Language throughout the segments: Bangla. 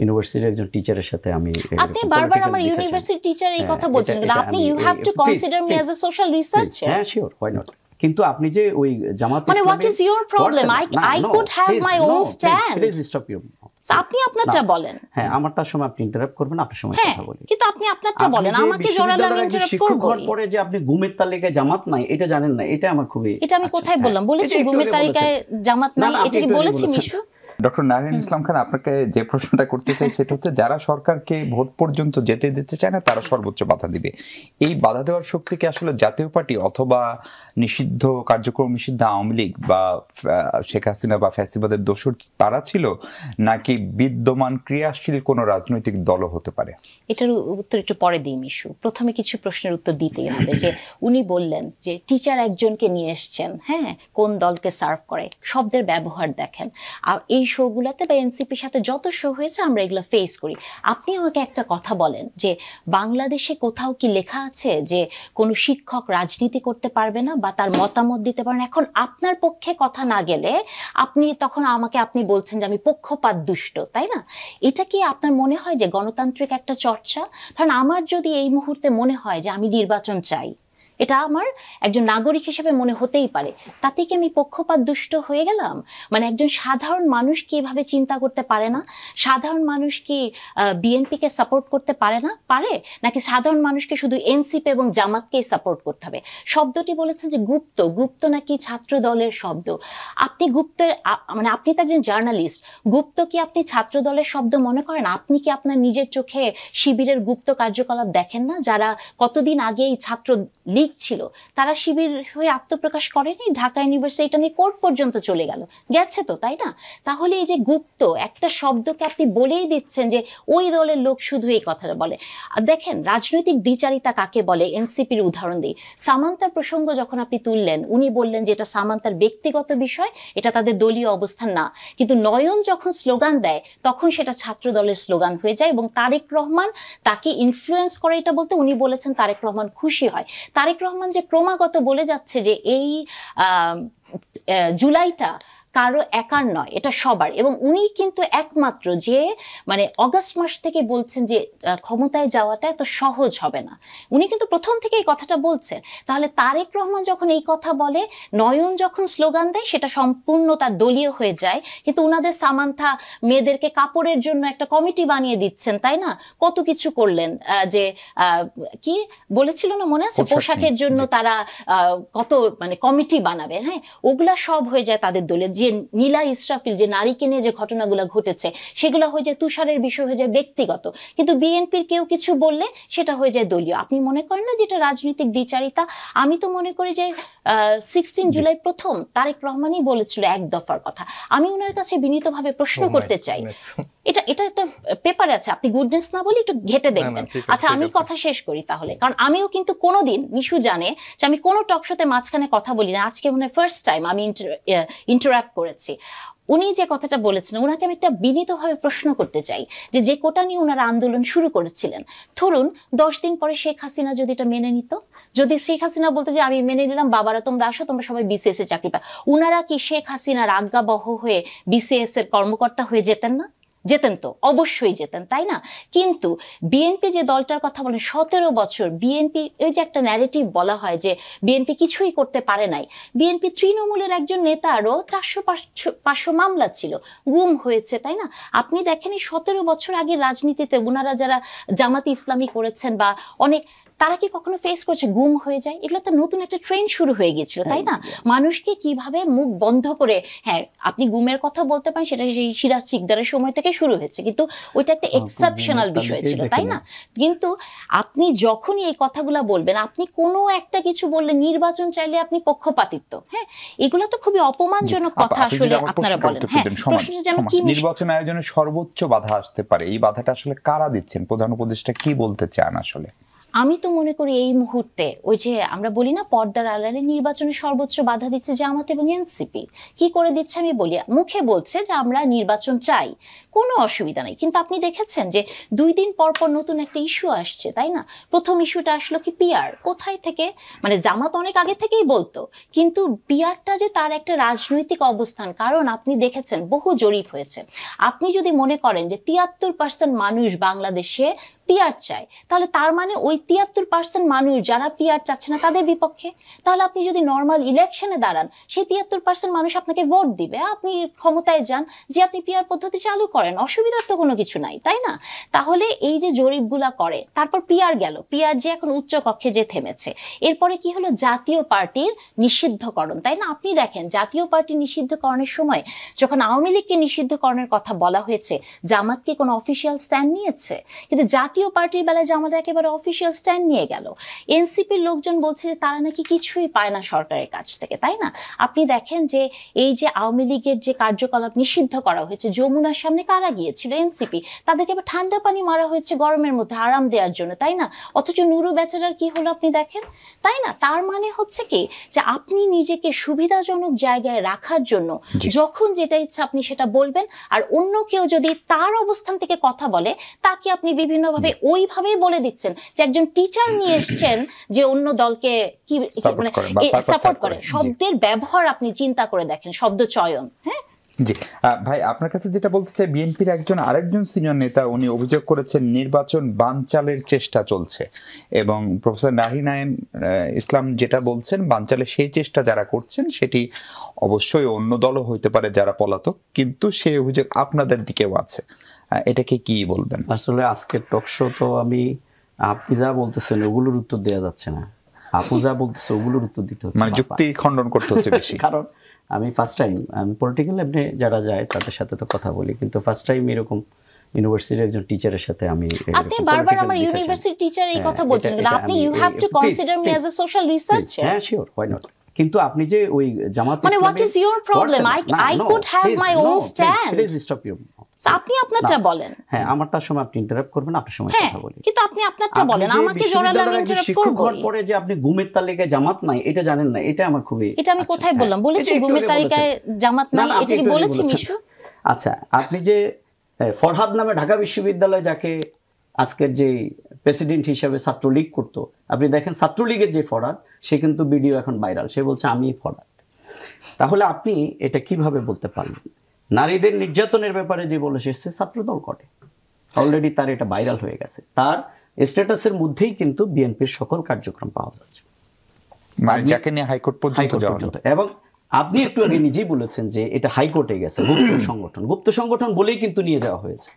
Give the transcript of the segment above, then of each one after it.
ইউনিভার্সিটির একজন টিচারের সাথে আমি আপনি বারবার আমার ইউনিভার্সিটি টিচার এই কথা বলছেন কিন্তু আপনি you have to consider me as a social researcher হ্যাঁ শিওর হোয়াই নট কিন্তু আপনি যে ওই জামাত মানে what is your problem I could have my own stand please stop you আপনি আপনারটা বলেন হ্যাঁ আমারটার সময় আপনি ইন্টারাপ্ট করবেন আপনার সময় কথা বলি কিন্তু আপনি আপনারটা বলেন আমাকে জোরালো আমি ইন্টারাপ্ট করব পরে যে আপনি গুমের তালিকায় জামাত নাই এটা জানেন না এটা আমার খুবই এটা আমি কোথায় বললাম বলেছি গুমের তালিকায় জামাত নাই এটা কি বলেছি মিশু ডক্টর নাহিদ ইসলাম খান আপনাকে যে প্রশ্নটা করতে চাই সেটা হচ্ছে যারা সরকারকে ভোট পর্যন্ত যেতে দিতে চায় না তারা সর্বোচ্চ বাধা দিবে এই বাধা দেওয়ার শক্তি কি আসলে জাতীয় পার্টি অথবা নিষিদ্ধ কার্যক্রম নিষিদ্ধ আওয়ামী লীগ বা শেখ হাসিনা বা ফ্যাসিবাদের দোসর তারা ছিল নাকি বিদ্যমান ক্রিয়াশীল কোনো রাজনৈতিক দলও হতে পারে এটার উত্তর একটু পরে দিই মিশু প্রথমে কিছু প্রশ্নের উত্তর দিতেই হবে যে উনি বললেন যে টিচার একজনকে নিয়ে এসছেন হ্যাঁ কোন দলকে সার্ভ করে শব্দের ব্যবহার দেখেন আর এই শোগুলোতে বা এনসিপির সাথে যত শো হয়েছে আমরা এগুলো ফেস করি আপনি আমাকে একটা কথা বলেন যে বাংলাদেশে কোথাও কি লেখা আছে যে কোনো শিক্ষক রাজনীতি করতে পারবে না বা তার মতামত দিতে পারেন এখন আপনার পক্ষে কথা না গেলে আপনি তখন আমাকে আপনি বলছেন যে আমি পক্ষপাত দুষ্ট তাই না এটা কি আপনার মনে হয় যে গণতান্ত্রিক একটা চর্চা কারণ আমার যদি এই মুহূর্তে মনে হয় যে আমি নির্বাচন চাই এটা আমার একজন নাগরিক হিসেবে মনে হতেই পারে তাতে কি আমি পক্ষপাত দুষ্ট হয়ে গেলাম মানে একজন সাধারণ মানুষ কি এভাবে চিন্তা করতে পারে না সাধারণ মানুষ কি বিএনপিকে সাপোর্ট করতে পারে না পারে নাকি সাধারণ মানুষকে শুধু এনসিপি এবং জামাতকেই সাপোর্ট করতে হবে শব্দটি বলেছেন যে গুপ্ত গুপ্ত নাকি ছাত্র দলের শব্দ আপনি গুপ্তের মানে আপনি তো একজন জার্নালিস্ট গুপ্ত কি আপনি ছাত্র দলের শব্দ মনে করেন আপনি কি আপনার নিজের চোখে শিবিরের গুপ্ত কার্যকলাপ দেখেন না যারা কতদিন আগে এই ছাত্র লীগ ছিল তারা শিবির হয়ে আত্মপ্রকাশ করেনি ঢাকা ইউনিভার্সিটি এটা নিয়ে কোর্ট পর্যন্ত চলে গেছে তো তাই না তাহলে এই যে গুপ্ত একটা শব্দকে আপনি বলেই দিচ্ছেন যে ওই দলের লোক শুধু এই কথাটা বলে দেখেন রাজনৈতিক দ্বিচারিতা কাকে বলে এনসিপির উদাহরণ দিই সামান্তার প্রসঙ্গ যখন আপনি তুললেন উনি বললেন যে এটা সামান্তার ব্যক্তিগত বিষয় এটা তাদের দলীয় অবস্থান না কিন্তু নয়ন যখন স্লোগান দেয় তখন সেটা ছাত্র দলের স্লোগান হয়ে যায় এবং তারেক রহমান তাকে ইনফ্লুয়েন্স করে এটা বলতে উনি বলেছেন তারেক রহমান খুশি হয় তারেক রহমান যে ক্রমাগত বলে যাচ্ছে যে এই জুলাইটা কারো একার নয় এটা সবার এবং উনি কিন্তু একমাত্র যে মানে অগাস্ট মাস থেকে বলছেন যে ক্ষমতায় যাওয়াটা এত সহজ হবে না উনি কিন্তু প্রথম থেকে এই কথাটা বলছেন তাহলে তারেক রহমান যখন এই কথা বলে নয়ন যখন স্লোগান দেয় সেটা সম্পূর্ণ তার দলীয় হয়ে যায় কিন্তু উনাদের সামান্থা মেয়েদেরকে কাপড়ের জন্য একটা কমিটি বানিয়ে দিচ্ছেন তাই না কত কিছু করলেন যে কি বলেছিল না মনে আছে পোশাকের জন্য তারা কত মানে কমিটি বানাবে হ্যাঁ ওগুলা সব হয়ে যায় তাদের দলের যে নীলা ইসরাফিল যে নারীকে নিয়ে যে ঘটনাগুলো ঘটেছে সেগুলো হয়ে যায় তুষারের বিষয় হয়ে যায় ব্যক্তিগত কিন্তু বিএনপির কেউ কিছু বললে সেটা হয়ে যায় দলীয় আপনি মনে করেন না যেটা রাজনৈতিক দ্বিচারিতা আমি তো মনে করি যে 16 জুলাই প্রথম তারেক রহমানই বলেছিল এক দফার কথা আমি ওনার কাছে বিনীতভাবে প্রশ্ন করতে চাই এটা একটা পেপারে আছে আপনি গুডনেস না বলে একটু ঘেটে দেখবেন আচ্ছা আমি কথা শেষ করি তাহলে কারণ আমিও কিন্তু কোনোদিন মিশু জানে যে আমি কোনো টক শোতে মাঝখানে কথা বলি না আজকে মনে হয় ফার্স্ট টাইম আমি ইন্টারাপ্ট করেছি উনি যে কথাটা বলেছেন ওনাকে আমি একটা বিনীতভাবে প্রশ্ন করতে চাই যে কোটা নিয়ে ওনারা আন্দোলন শুরু করেছিলেন ধরুন 10 দিন পরে শেখ হাসিনা যদি এটা মেনে নিত যদি শেখ হাসিনা বলতে যে আমি মেনে নিলাম বাবারা তোমরা আসো তোমরা সবাই বিসিএস এ চাকরি পাও ওনারা কি শেখ হাসিনার আজ্ঞাবহ হয়ে বিসিএস এর কর্মকর্তা হয়ে যেতেন না যেতেন তো অবশ্যই যেতেন তাই না কিন্তু বিএনপি যে দলটার কথা বলেন 17 বছর বিএনপি এই যে একটা ন্যারেটিভ বলা হয় যে বিএনপি কিছুই করতে পারে নাই বিএনপি তৃণমূলের একজন নেতারও 400-500 মামলা ছিল গুম হয়েছে তাই না আপনি দেখেন এই 17 বছর আগে রাজনীতিতে ওনারা যারা জামাতি ইসলামী করেছেন বা অনেক তারা কি কখনো ফেস করেছে গুম হয়ে যায় এগুলো তো নতুন একটা ট্রেন্ড শুরু হয়ে গিয়েছিল তাই না মানুষকে কিভাবে মুখ বন্ধ করে হ্যাঁ আপনি গুমের কথা বলতে পারেন সেটা সেই সিরাজ শিকদারের সময় থেকে শুরু হয়েছে কিন্তু ওইটা একটা এক্সেপশনাল বিষয় ছিল তাই না কিন্তু আপনি যখনই এই কথাগুলো বলবেন আপনি কোনো একটা কিছু বললে নির্বাচন চাইলে আপনি পক্ষপাতিত্ব হ্যাঁ এগুলো তো খুবই অপমানজনক কথা আসলে আপনারা বলেন হ্যাঁ প্রশ্নটা যেন কি নির্বাচন আয়োজনে সর্বোচ্চ বাধা আসতে পারে এই বাধাটা আসলে কারা দিচ্ছেন প্রধান উপদেষ্টা কি বলতে চান আসলে আমি তো মনে করি এই মুহূর্তে ওই যে আমরা বলি না পর্দার আড়ালে নির্বাচনে সর্বোচ্চ বাধা দিচ্ছে জামাত এবং এনসিপি। কি করে দিচ্ছে আমি বলি, মুখে বলছে যে আমরা নির্বাচন চাই, কোনো অসুবিধা নাই, কিন্তু আপনি দেখেছেন যে 2 দিন পর পর নতুন একটা ইস্যু আসছে, তাই না? প্রথম ইস্যুটা আসলো কি পিআর, কোথায় থেকে, মানে জামাত অনেক আগে থেকেই বলতো, কিন্তু পিআরটা যে তার একটা রাজনৈতিক অবস্থান, কারণ আপনি দেখেছেন বহু জরিপ হয়েছে। আপনি যদি মনে করেন যে 73% মানুষ বাংলাদেশে পিআর চায়, তাহলে তার মানে ওই 73% মানুষ যারা পিআর চাচ্ছে না তাদের বিপক্ষে। তাহলে আপনি যদি নর্মাল ইলেকশনে দাঁড়ান, সেই 73% মানুষ আপনাকে ভোট দিবে, আপনি ক্ষমতায় যান, যে আপনি পিআর পদ্ধতি চালু করেন, অসুবিধার তো কোনো কিছু নাই, তাই না? তাহলে এই যে জরিপগুলা করে, তারপর পিআর গেল, পিআর যে এখন উচ্চ কক্ষে যে থেমেছে, এরপরে কি হলো, জাতীয় পার্টির নিষিদ্ধকরণ, তাই না? আপনি দেখেন জাতীয় পার্টি নিষিদ্ধকরণের সময় যখন আওয়ামী লীগকে নিষিদ্ধকরণের কথা বলা হয়েছে, জামাত কি কোনো অফিসিয়াল স্ট্যান্ড নিয়েছে? কিন্তু জাতীয় পার্টির বেলায় জামাত একেবারে অফিসিয়াল স্ট্যান্ড নিয়ে গেল। এনসিপির লোকজন বলছে যে তারা নাকি কিছুই পায় না সরকারের কাছ থেকে, তাই না? আপনি দেখেন যে এই যে আওয়ামী লীগের যে কার্যকলাপ নিষিদ্ধ করা হয়েছে, যমুনার সামনে কারা গিয়েছিল? এনসিপি। তাদেরকে এবার ঠান্ডা পানি মারা হয়েছে গরমের মধ্যে আরাম দেওয়ার জন্য, তাই না? অথচ নুরু বেচারার কি হলো আপনি দেখেন, তাই না? তার মানে হচ্ছে কি যে আপনি নিজেকে সুবিধাজনক জায়গায় রাখার জন্য যখন যেটা ইচ্ছা আপনি সেটা বলবেন, আর অন্য কেউ যদি তার অবস্থান থেকে কথা বলে তাকে আপনি বিভিন্নভাবে ওইভাবেই বলে দিচ্ছেন যে একজন টিচার নিয়ে এসছেন যে অন্য দলকে কি সাপোর্ট করে। শব্দের ব্যবহার আপনি চিন্তা করে দেখেন, শব্দ চয়ন। হ্যাঁ জি ভাই, আপনার কাছে যেটা বলতে চাই, বিএনপির আরেকজন সিনিয়র নেতা উনি অভিযোগ করেছেন নির্বাচন বানচালের চেষ্টা চলছে, এবং প্রফেসর নাহিনায়েন ইসলাম যেটা বলছেন, বানচালের সেই চেষ্টা যারা করছেন সেটি অবশ্যই অন্য দলও হইতে পারে যারা পলাতক, কিন্তু সেই অভিযোগ আপনাদের দিকেও আছে, এটাকে কি বলবেন? আসলে আজকের টকশো তো আপনি যা বলতেছেন ওগুলোর উত্তর দেওয়া যাচ্ছে না, আপু যা বলতেছে ওগুলোর উত্তর দিতে হচ্ছে, মানে যুক্তি খণ্ডন করতে হচ্ছে বেশি। কারণ আমি ফার্স্ট টাইম পলিটিক্যাল এমনি যারা যায় তাদের সাথে তো কথা বলি, কিন্তু ফার্স্ট টাইম এরকম ইউনিভার্সিটির একজন টিচারের সাথে আমি, আপনি বারবার আমার ইউনিভার্সিটি টিচার এই কথা বলছেন, আপনি you have to consider me as a social researcher. হ্যাঁ শিওর, হোয়াই নট। কিন্তু আপনি যে ওই জামাত মানে what is your problem? I could have my own stand. Please stop you. আপনি আপনারটা বলেন। হ্যাঁ, আমারটার সময় আপনি ইন্টারাপ্ট করবেন, আপনার সময় কথা বলি। কিন্তু আপনি আপনারটা বলেন, আমাকে জোরালো আমি ইন্টারাপ্ট করব। পরে যে আপনি গুমের তালিকায় জামাত নাই এটা জানেন না, এটা আমার খুবই, এটা আমি কোথায় বললাম? বলেছি গুমের তালিকায় জামাত নাই, এটা কি বলেছি মিশু? আচ্ছা, আপনি যে ফরহাদ নামে ঢাকা বিশ্ববিদ্যালয় যাকে আজকের যে প্রেসিডেন্ট হিসেবে ছাত্রলীগ করতো, আপনি দেখেন ছাত্রলীগের যে ফরহাদ, সে কিন্তু ভিডিও এখন ভাইরাল, সে বলছে আমি ফরহাদ। তাহলে আপনি এটা কিভাবে বলতে পারলেন? নারীদের নির্যাতনের ব্যাপারে যে বলে এসেছে ছাত্রদল করে, অলরেডি তার এটা ভাইরাল হয়ে গেছে, তার স্ট্যাটাসের মধ্যেই কিন্তু বিএনপির সকল কার্যক্রম পাওয়া যাচ্ছে, মানে যাকে নিয়ে হাইকোর্ট পর্যন্ত যাওয়া। এবং আপনি একটু আগে নিজেই বলেছেন যে এটা হাইকোর্টে গেছে, গুপ্ত সংগঠন বলেই কিন্তু নিয়ে যাওয়া হয়েছে।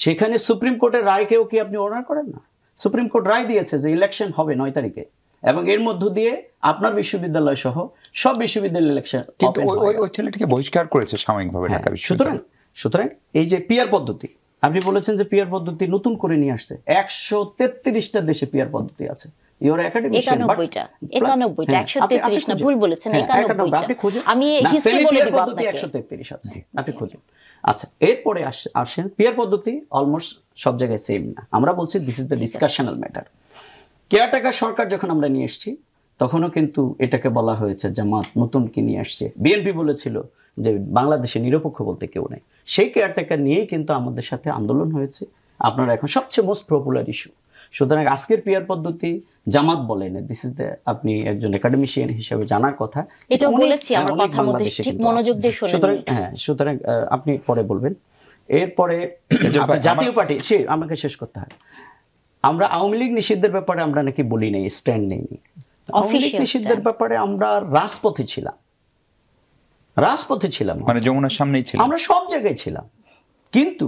সেখানে সুপ্রিম কোর্টের রায়কেও কি আপনি অনার করেন না? সুপ্রিম কোর্ট রায় দিয়েছে যে ইলেকশন হবে 9 তারিখে, এবং এর মধ্য দিয়ে আপনার বিশ্ববিদ্যালয় সহ সব বিশ্ববিদ্যালয় ইলেকশন, কিন্তু ওই ছেলেটিকে বহিষ্কার করেছে সাময়িকভাবে ঢাকা বিশ্ববিদ্যালয়। সুতরাং এই যে পিআর পদ্ধতি, আপনি বলেছেন যে পিআর পদ্ধতি নতুন করে নিয়ে আসছে, 133টা দেশে পিআর পদ্ধতি আছে। ইওর একাডেমিশিয়ান, 91টা 133 না, ভুল বলেছেন, 91টা। আমি হিস্ট্রি বলে দেব আপনাকে, 133 আছে, আপনি খুঁজুন। আচ্ছা, এরপরে আসেন পিআর পদ্ধতি অলমোস্ট সব জায়গায় সেম না, আমরা বলছি this is the discussional matter. Caretaker সরকার যখন আমরা নিয়ে এসেছি তখনও কিন্তু এটাকে বলা হয়েছে জামাত নতুন কি নিয়ে আসছে, বিএনপি বলেছিল যে বাংলাদেশে নিরপেক্ষ বলতে কেউ নেই, সেই কেয়ারটেকার নিয়েই কিন্তু আমাদের সাথে আন্দোলন হয়েছে। আপনারা এখন সবচেয়ে মোস্ট পপুলার ইস্যু। সুতরাং আজকের পিআর পদ্ধতি জামাত বলেন, দিস ইজ দ্য, আপনি একজন একাডেমিশিয়ান হিসেবে জানার কথা, এটা বলেছি আমার কথার মধ্যে ঠিক মনোযোগ দিয়ে শুনুন। সুতরাং আপনি পরে বলবেন। এরপরে জাতীয় পার্টি, সে আমাকে শেষ করতে হয়। আমরা আওয়ামী লীগ নিষিদ্ধের ব্যাপারে আমরা নাকি বলি নাই, স্ট্যান্ড নেইনি। আওয়ামী লীগ নিষিদ্ধের ব্যাপারে আমরা রাজপথে ছিলাম, মানে যমুনার সামনেই ছিলাম, আমরা সব জায়গায় ছিলাম। কিন্তু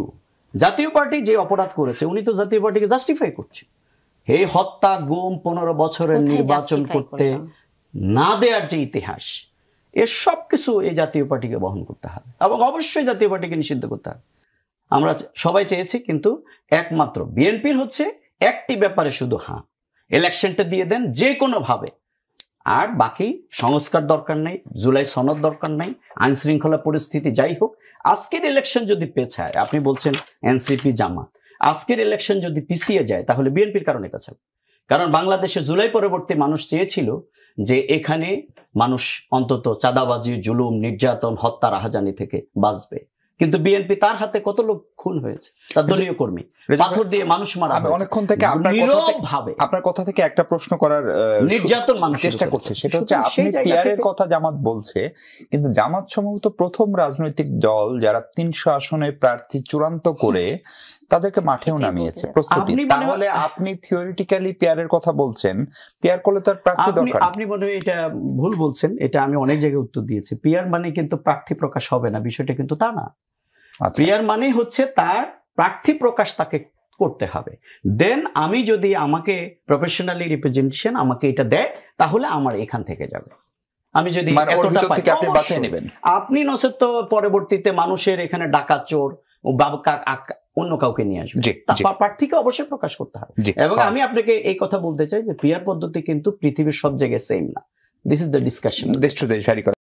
জাতীয় পার্টি যে অপরাধ করেছে, উনি তো জাতীয় পার্টিকে জাস্টিফাই করছে। এই হত্যা, গুম, 15 বছরের নির্বাচন করতে না দেওয়ার যে ইতিহাস, এর সব কিছু এই জাতীয় পার্টিকে বহন করতে হবে, এবং অবশ্যই জাতীয় পার্টিকে নিষিদ্ধ করতে হবে। আমরা সবাই চেয়েছি, কিন্তু একমাত্র বিএনপির হচ্ছে একটি ব্যাপারে শুধু হ্যাঁ, ইলেকশনটা দিয়ে দেন যে কোনো ভাবে, আর বাকি সংস্কার দরকার নেই, জুলাই সনদ দরকার নেই, আইন শৃঙ্খলা পরিস্থিতি যাই হোক। আজকের ইলেকশন যদি পেছায়, আপনি বলছেন এনসিপি জামাত, আজকের ইলেকশন যদি পিছিয়ে যায় তাহলে বিএনপির কারণে পেছাবে, কারণ বাংলাদেশে জুলাই পরবর্তী মানুষ চেয়েছিল যে এখানে মানুষ অন্তত চাঁদাবাজি, জুলুম, নির্যাতন, হত্যা, রাহাজানি থেকে বাঁচবে। কিন্তু বিএনপি তার হাতে কত লোক খুন হয়েছে, তার দলীয় কর্মী, পাথর দিয়ে মানুষ মারা আমি হয়েছে। অনেকক্ষণ থেকে আপনার কথা থেকে একটা প্রশ্ন করার নির্যাতন মানুষ চেষ্টা করছে, সেটা হচ্ছে আপনি পিয়ারের কথা জামাত বলছে, কিন্তু জামাত সম্ভবত প্রথম রাজনৈতিক দল যারা 300 আসনে প্রার্থী চূড়ান্ত করে তাদেরকে মাঠেও নামিয়েছে প্রস্তুতি। তাহলে আপনি থিওরিটিক্যালি পিয়ারের কথা বলছেন, পিয়ার করলে তার প্রার্থী দরকার। আপনি মনে হয় এটা ভুল বলছেন, এটা আমি অনেক জায়গায় উত্তর দিয়েছি। পিয়ার মানে কিন্তু প্রার্থী প্রকাশ হবে না, বিষয়টা কিন্তু তা না। পিয়ার মানে হচ্ছে তার প্রার্থী প্রকাশ তাকে করতে হবে। দেন আমি যদি আমাকে প্রফেশনালি রিপ্রেজেন্টেশন আমাকে এটা দেয়, তাহলে আমার এখান থেকে যাবে। আমি যদি আপনি নচেত তো পরবর্তীতে মানুষের এখানে ডাকাত, চোর ও অন্য কাউকে নিয়ে আসবে, প্রার্থীকে অবশ্যই প্রকাশ করতে হবে। এবং আমি আপনাকে এই কথা বলতে চাই যে পিয়ার পদ্ধতি কিন্তু পৃথিবীর সব জায়গায় সেম না। This is the discussion.